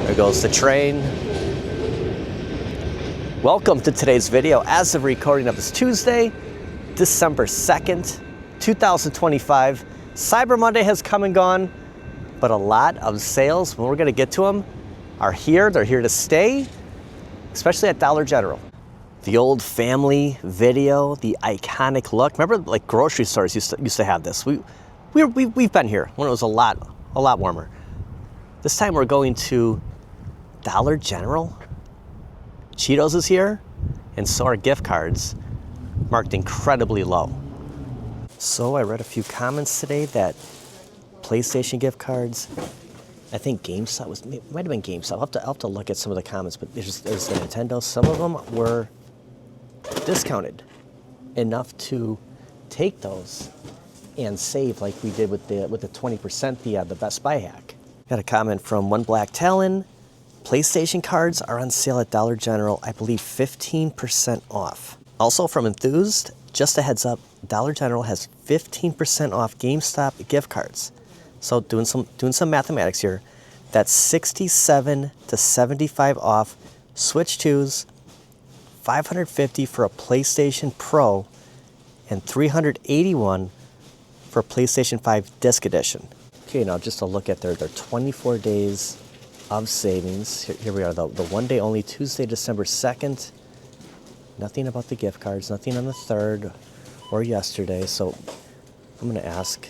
There goes the train. Welcome to today's video. As of recording of this Tuesday, December 2nd, 2025. Cyber Monday has come and gone, but a lot of sales, when we're gonna get to them, are here. They're here to stay, especially at Dollar General. The old family video, the iconic look. Remember, like grocery stores used to have this. We've been here when it was a lot warmer. This time we're going to Dollar General. Cheetos is here, and so are gift cards, marked incredibly low. So I read a few comments today that PlayStation gift cards, I think GameStop might have been GameStop. I'll have to look at some of the comments, but there's the Nintendo. Some of them were discounted enough to take those and save, like we did with the 20%, the Best Buy hack. Got a comment from One Black Talon. PlayStation cards are on sale at Dollar General, I believe 15% off. Also from Enthused, just a heads up, Dollar General has 15% off GameStop gift cards. So doing some mathematics here, that's 67 to 75 off Switch 2s, 550 for a PlayStation Pro, and 381 for a PlayStation 5 Disc Edition. Okay, now just a look at their 24 days of savings. Here we are, the one day only, Tuesday, December 2nd. Nothing about the gift cards, nothing on the 3rd or yesterday. So I'm gonna ask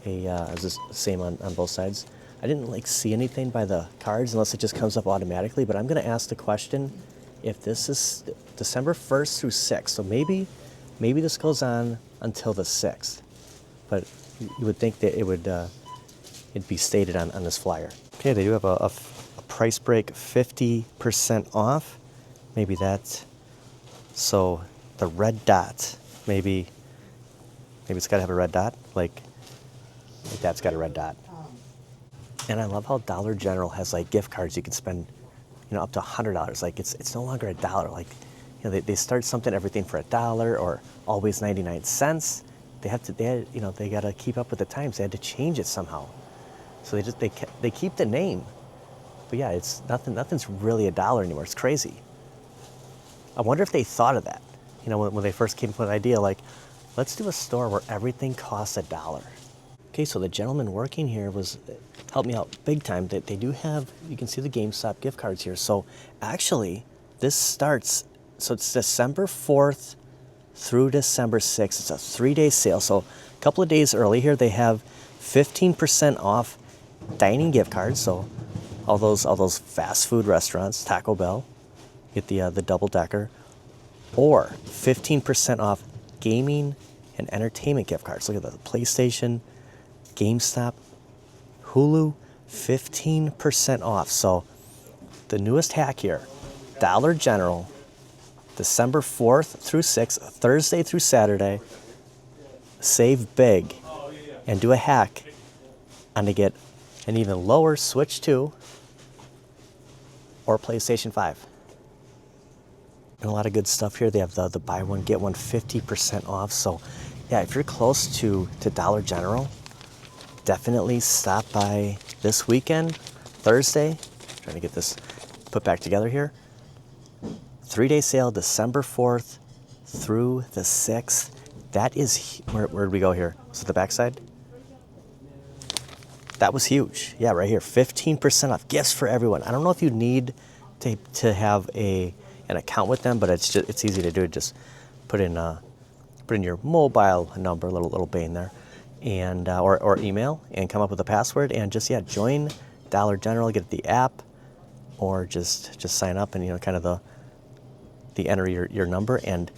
is this the same on both sides? I didn't see anything by the cards unless it just comes up automatically, but I'm gonna ask the question if this is December 1st through 6th. So maybe this goes on until the 6th, but you would think that it'd be stated on this flyer. Okay, they do have a price break, 50% off. Maybe that's, so the red dot, maybe it's gotta have a red dot, like that's got a red dot. And I love how Dollar General has gift cards you can spend, up to $100. Like it's no longer $1. Like, they start something, everything for $1 or always 99 cents. They gotta keep up with the times. They had to change it somehow. So they keep the name, but yeah, it's nothing's really $1 anymore. It's crazy. I wonder if they thought of that, when they first came up with an idea, let's do a store where everything costs $1. Okay, so the gentleman working here helped me out big time. They do have, you can see the GameStop gift cards here. So actually, this starts, so it's December 4th through December 6th. It's a 3-day sale. So a couple of days early here, they have 15% off dining gift cards. So all those fast food restaurants, Taco Bell, get the double decker, or 15% off gaming and entertainment gift cards. Look at the PlayStation, GameStop, Hulu, 15% off. So the newest hack here, Dollar General, December 4th through 6th, Thursday through Saturday, save big and do a hack on to get an even lower Switch 2 or PlayStation 5. And a lot of good stuff here. They have the buy one, get one 50% off. So yeah, if you're close to Dollar General, definitely stop by this weekend, Thursday. Trying to get this put back together here. 3-day sale, December 4th through the 6th. That is, where did we go here? Was it the backside? That was huge. Yeah, right here, 15% off, gifts for everyone. I don't know if you need to have an account with them, but it's easy to do. Just put in your mobile number, little bane there, and or email, and come up with a password, and just join Dollar General, get the app, or just sign up and kind of the enter your number and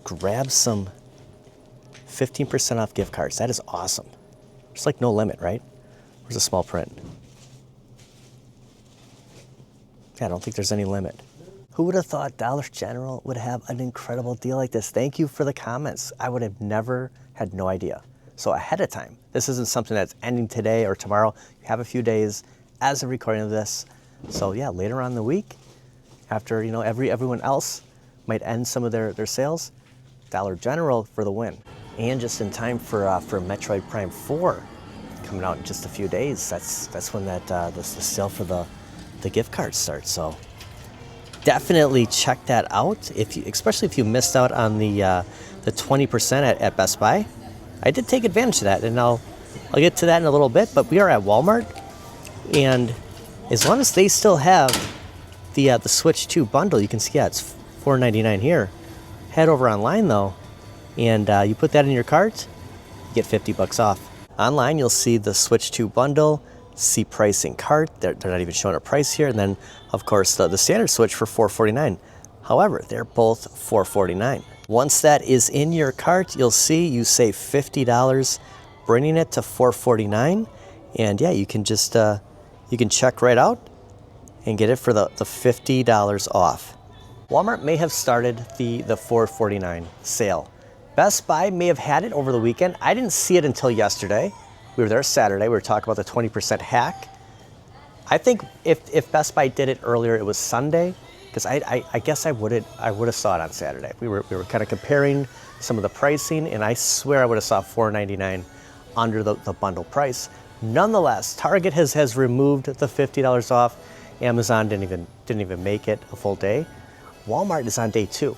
grab some 15% off gift cards. That is awesome. There's no limit, right? Where's the small print? Yeah, I don't think there's any limit. Who would have thought Dollar General would have an incredible deal like this? Thank you for the comments. I would have had no idea. So ahead of time, this isn't something that's ending today or tomorrow. You have a few days as of recording of this. So yeah, later on in the week, after everyone else might end some of their sales, Dollar General for the win. And just in time for Metroid Prime 4 coming out in just a few days. That's when the sale for the the gift card starts. So definitely check that out, especially if you missed out on the 20% at Best Buy. I did take advantage of that, and I'll get to that in a little bit. But we are at Walmart, and as long as they still have the Switch 2 bundle, you can see it's $4.99 here. Head over online though, and you put that in your cart, you get $50 off. Online, you'll see the Switch 2 bundle, see price in cart. They're not even showing a price here. And then, of course, the standard Switch for $4.49. However, they're both $4.49. Once that is in your cart, you'll see you save $50, bringing it to $4.49. And yeah, you can just you can check right out and get it for the $50 off. Walmart may have started the $4.49 sale. Best Buy may have had it over the weekend. I didn't see it until yesterday. We were there Saturday. We were talking about the 20% hack. I think if Best Buy did it earlier, it was Sunday, because I guess I would have saw it on Saturday. We were kind of comparing some of the pricing, and I swear I would have saw $4.99 under the bundle price. Nonetheless, Target has removed the $50 off. Amazon didn't even make it a full day. Walmart is on day 2,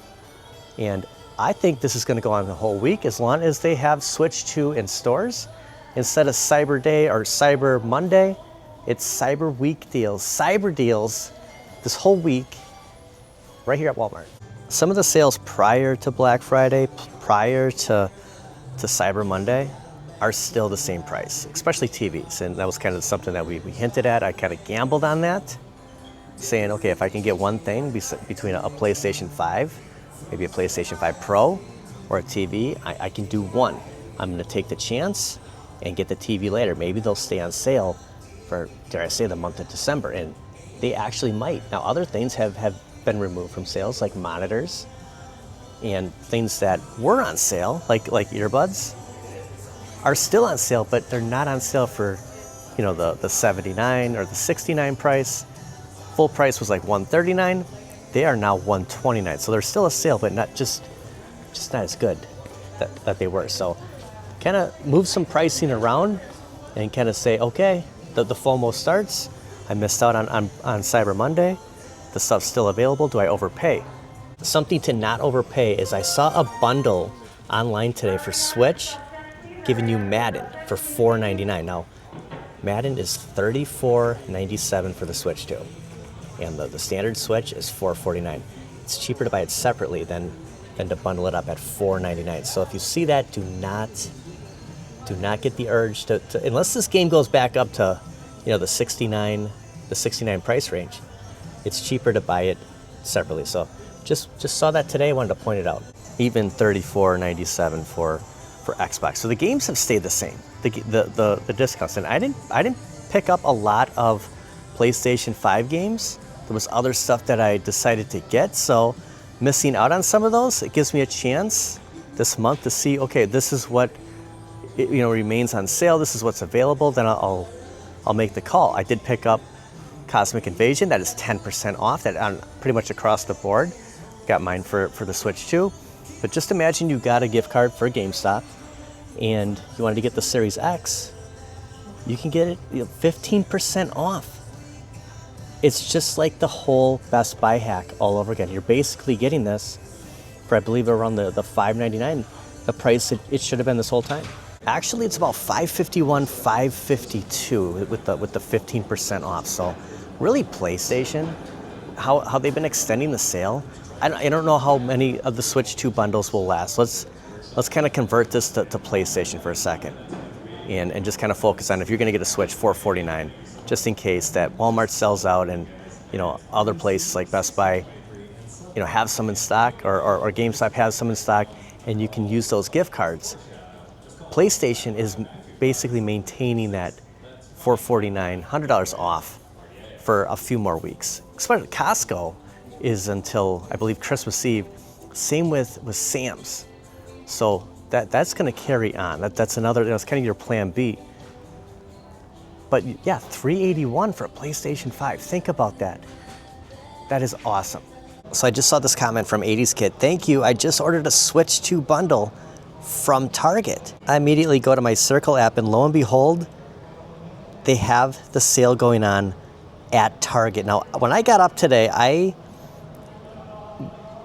and I think this is going to go on the whole week as long as they have Switch 2 in stores. Instead of Cyber Day or Cyber Monday, it's Cyber Week deals, Cyber deals this whole week right here at Walmart. Some of the sales prior to Black Friday, prior to Cyber Monday, are still the same price, especially TVs. And that was kind of something that we hinted at. I kind of gambled on that, saying, okay, if I can get one thing between a PlayStation 5, maybe a PlayStation 5 Pro or a TV, I can do one. I'm going to take the chance and get the TV later. Maybe they'll stay on sale for, dare I say, the month of December, and they actually might. Now, other things have been removed from sales, like monitors, and things that were on sale, like earbuds, are still on sale, but they're not on sale for, the $79 or the $69 price. Full price was like $139. They are now $129. So they're still a sale, but not just not as good that they were. So kind of move some pricing around and kind of say, okay, the FOMO starts. I missed out on Cyber Monday. The stuff's still available. Do I overpay? Something to not overpay is I saw a bundle online today for Switch giving you Madden for $4.99. Now, Madden is $34.97 for the Switch 2. And the standard Switch is $4.49. It's cheaper to buy it separately than to bundle it up at $4.99. So if you see that, do not get the urge to unless this game goes back up to the 69 price range. It's cheaper to buy it separately. So just saw that today. I wanted to point it out. Even $34.97 for Xbox. So the games have stayed the same. The discounts, and I didn't pick up a lot of PlayStation 5 games. There was other stuff that I decided to get, so missing out on some of those, it gives me a chance this month to see, okay, this is what remains on sale, this is what's available, then I'll make the call. I did pick up Cosmic Invasion, that is 10% off, that on pretty much across the board. Got mine for the Switch 2. But just imagine you got a gift card for GameStop and you wanted to get the Series X. You can get it 15% off. It's just like the whole Best Buy hack all over again. You're basically getting this for, I believe, around the $5.99, the price it should have been this whole time. Actually, it's about $5.51, $5.52 with the 15% off. So really, PlayStation, how they've been extending the sale. I don't know how many of the Switch 2 bundles will last. Let's kind of convert this to PlayStation for a second, and just kind of focus on if you're going to get a Switch, $4.49. Just in case that Walmart sells out and other places like Best Buy have some in stock, or GameStop has some in stock, and you can use those gift cards. PlayStation is basically maintaining that $4.49, $100 off for a few more weeks. Especially Costco is until, I believe, Christmas Eve. Same with Sam's. So that's going to carry on. That's another, that's kind of your plan B. But yeah, $381 for a PlayStation 5. Think about that. That is awesome. So I just saw this comment from 80s Kid. Thank you. I just ordered a Switch 2 bundle from Target. I immediately go to my Circle app, and lo and behold, they have the sale going on at Target. Now, when I got up today, I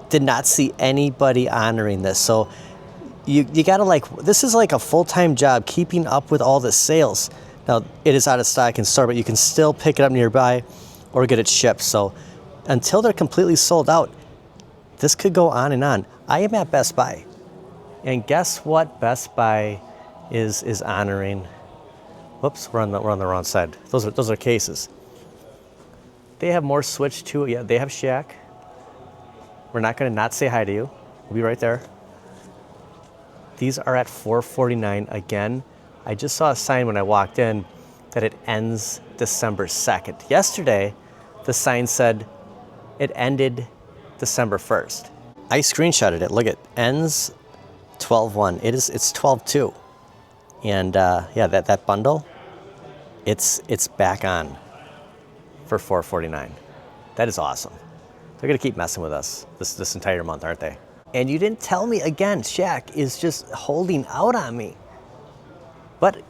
did not see anybody honoring this. So you gotta this is like a full-time job keeping up with all the sales. Now, it is out of stock in store, but you can still pick it up nearby or get it shipped. So until they're completely sold out, this could go on and on. I am at Best Buy. And guess what Best Buy is honoring? Whoops, we're on the wrong side. Those are cases. They have more Switch 2. Yeah, they have Shaq. We're not gonna not say hi to you. We'll be right there. These are at $449 again. I just saw a sign when I walked in that it ends December 2nd. Yesterday, the sign said it ended December 1st. I screenshotted it. Look, it ends 12/1. It's 12/2. And yeah, that bundle, it's back on for $449. That is awesome. They're gonna keep messing with us this entire month, aren't they? And you didn't tell me again. Shaq is just holding out on me. But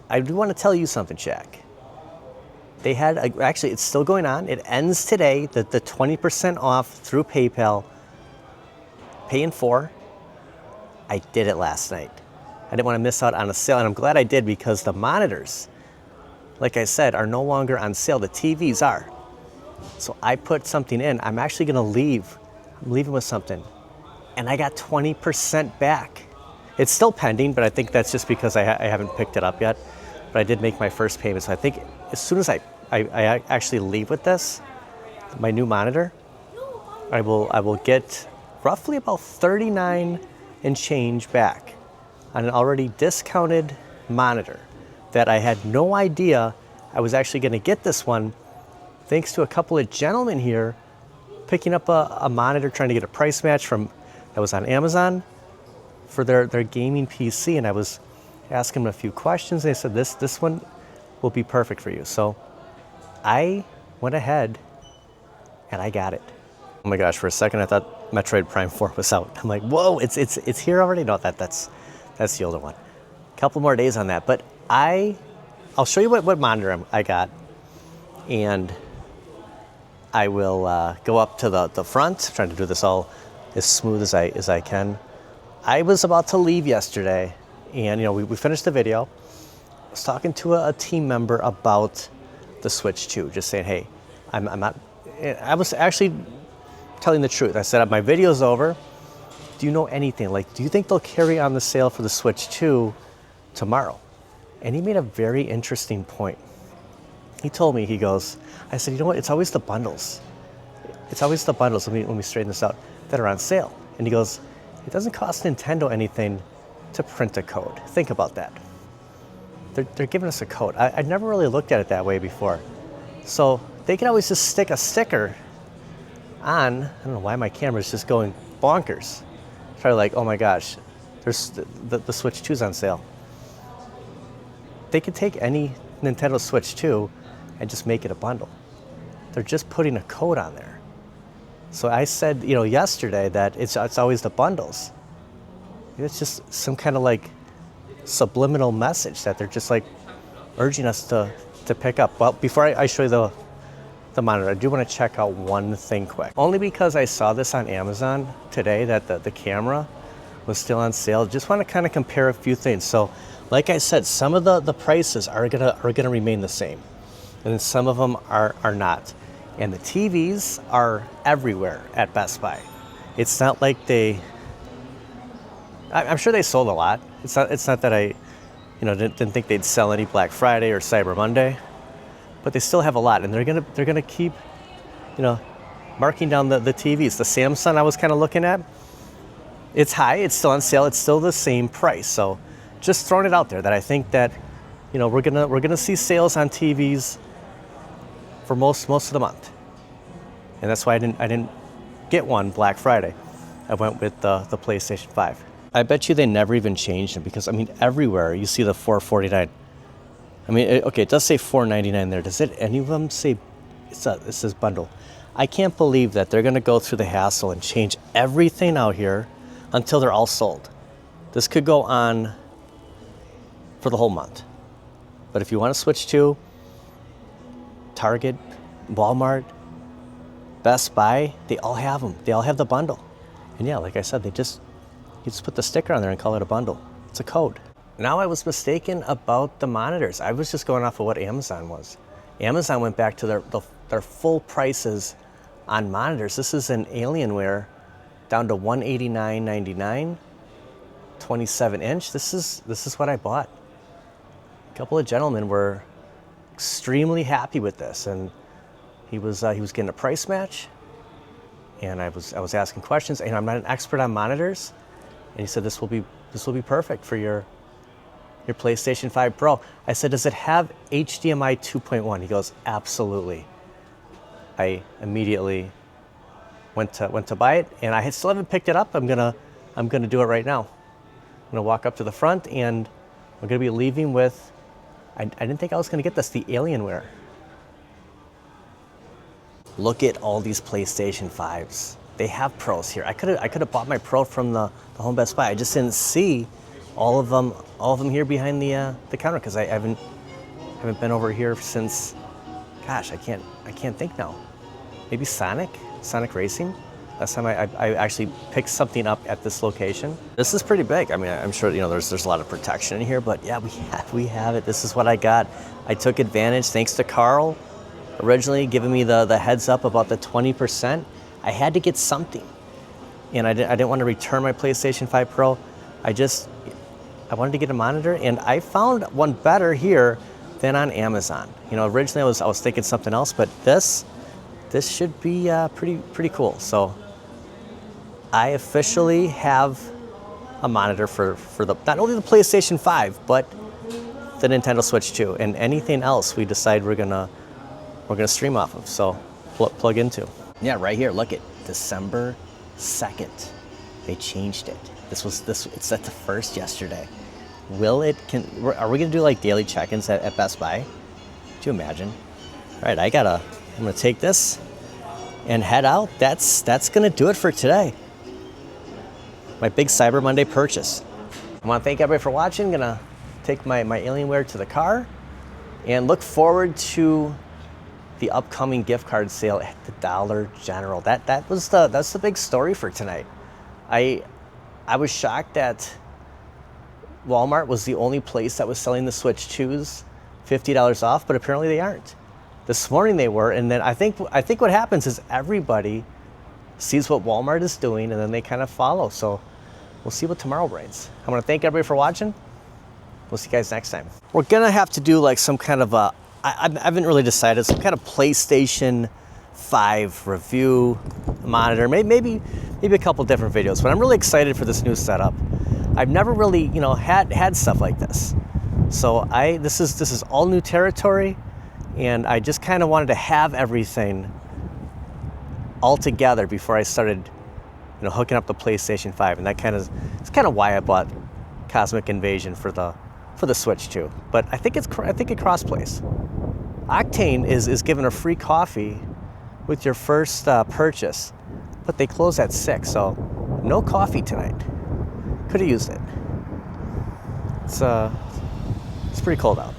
I do want to tell you something, Shaq. They had actually, it's still going on. It ends today. The 20% off through PayPal. Pay in 4. I did it last night. I didn't want to miss out on a sale, and I'm glad I did because the monitors, like I said, are no longer on sale. The TVs are. So I put something in. I'm actually going to leave. I'm leaving with something. And I got 20% back. It's still pending, but I think that's just because I haven't picked it up yet. But I did make my first payment. So I think as soon as I actually leave with this, my new monitor, I will get roughly about 39 and change back on an already discounted monitor that I had no idea I was actually going to get this one, thanks to a couple of gentlemen here picking up a monitor, trying to get a price match that was on Amazon for their gaming PC, and I was asking them a few questions. They said this one will be perfect for you. So I went ahead and I got it. Oh my gosh, for a second I thought Metroid Prime 4 was out. I'm like, whoa, it's here already? No, that's the older one. A couple more days on that, but I'll show you what monitor I got, and I will go up to the front, trying to do this all as smooth as I can. I was about to leave yesterday, and we finished the video. I was talking to a team member about the Switch 2, just saying, hey, I'm not. I was actually telling the truth. I said, my video's over. Do you know anything? Do you think they'll carry on the sale for the Switch 2 tomorrow? And he made a very interesting point. He told me, I said, you know what? It's always the bundles. It's always the bundles. Let me straighten this out, that are on sale. And he goes, it doesn't cost Nintendo anything to print a code. Think about that. They're giving us a code. I'd never really looked at it that way before. So they can always just stick a sticker on. I don't know why my camera's just going bonkers. Try oh my gosh, there's the Switch 2's on sale. They could take any Nintendo Switch 2 and just make it a bundle. They're just putting a code on there. So I said, yesterday that it's always the bundles. It's just some kind of subliminal message that they're just urging us to pick up. Well, before I show you the monitor, I do want to check out one thing quick. Only because I saw this on Amazon today that the camera was still on sale. Just want to kind of compare a few things. So, like I said, some of the prices are gonna remain the same, and then some of them are not. And the TVs are everywhere at Best Buy. It's not like I'm sure they sold a lot. It's not that I, didn't think they'd sell any Black Friday or Cyber Monday, but they still have a lot, and they're gonna keep, marking down the TVs. The Samsung I was kind of looking at, it's high. It's still on sale. It's still the same price. So, just throwing it out there that I think that, we're gonna see sales on TVs for most of the month, and that's why I didn't get one Black Friday. I went with the PlayStation 5. I bet you they never even changed them, because everywhere you see the $449. Okay, it does say $499 there. Does any of them say it says bundle? I can't believe that they're gonna go through the hassle and change everything out here until they're all sold. This could go on for the whole month. But if you want to switch to Target, Walmart, Best Buy, they all have them. They all have the bundle. And yeah, like I said, you just put the sticker on there and call it a bundle. It's a code. Now I was mistaken about the monitors. I was just going off of what Amazon was. Amazon went back to their full prices on monitors. This is an Alienware down to $189.99, 27-inch. This is what I bought. A couple of gentlemen were extremely happy with this, and he was getting a price match, and I was asking questions. And I'm not an expert on monitors, and he said this will be perfect for your PlayStation 5 Pro. I said, does it have HDMI 2.1? He goes, absolutely. I immediately went to buy it, and I still haven't picked it up. I'm gonna do it right now. I'm gonna walk up to the front, and we're gonna be leaving with. I didn't think I was gonna get this, the Alienware. Look at all these PlayStation 5s. They have Pros here. I could have bought my Pro from the Home Best Buy. I just didn't see all of them here behind the counter, because I haven't been over here since. Gosh, I can't think now. Maybe Sonic Racing. Last time I actually picked something up at this location. This is pretty big. I mean, I'm sure there's a lot of protection in here, but yeah, we have it. This is what I got. I took advantage, thanks to Carl, originally giving me the heads up about the 20%. I had to get something, and I didn't want to return my PlayStation 5 Pro. I wanted to get a monitor, and I found one better here than on Amazon. Originally I was thinking something else, but this should be pretty cool. So I officially have a monitor for not only the PlayStation 5, but the Nintendo Switch 2, and anything else we decide we're gonna stream off of. So plug into. Yeah, right here. Look at December 2nd. They changed it. It set to first yesterday. Are we gonna do like daily check-ins at Best Buy? Do you imagine? All right, I'm gonna take this and head out. That's gonna do it for today. My big Cyber Monday purchase. I want to thank everybody for watching. I'm gonna take my Alienware to the car and look forward to the upcoming gift card sale at the Dollar General. That's the big story for tonight. I was shocked that Walmart was the only place that was selling the Switch 2s $50 off, but apparently they aren't. This morning they were, and then I think what happens is everybody sees what Walmart is doing, and then they kind of follow. So we'll see what tomorrow brings. I want to thank everybody for watching. We'll see you guys next time. We're gonna have to do like some kind of I haven't really decided, some kind of PlayStation 5 review monitor, maybe a couple different videos, but I'm really excited for this new setup. I've never really, had stuff like this. So this is all new territory, and I just kind of wanted to have everything all together before I started, hooking up the PlayStation 5, and it's kind of why I bought Cosmic Invasion for the Switch 2. But I think it cross-plays. Octane is giving a free coffee with your first purchase, but they close at 6, so no coffee tonight. Could have used it. It's pretty cold out.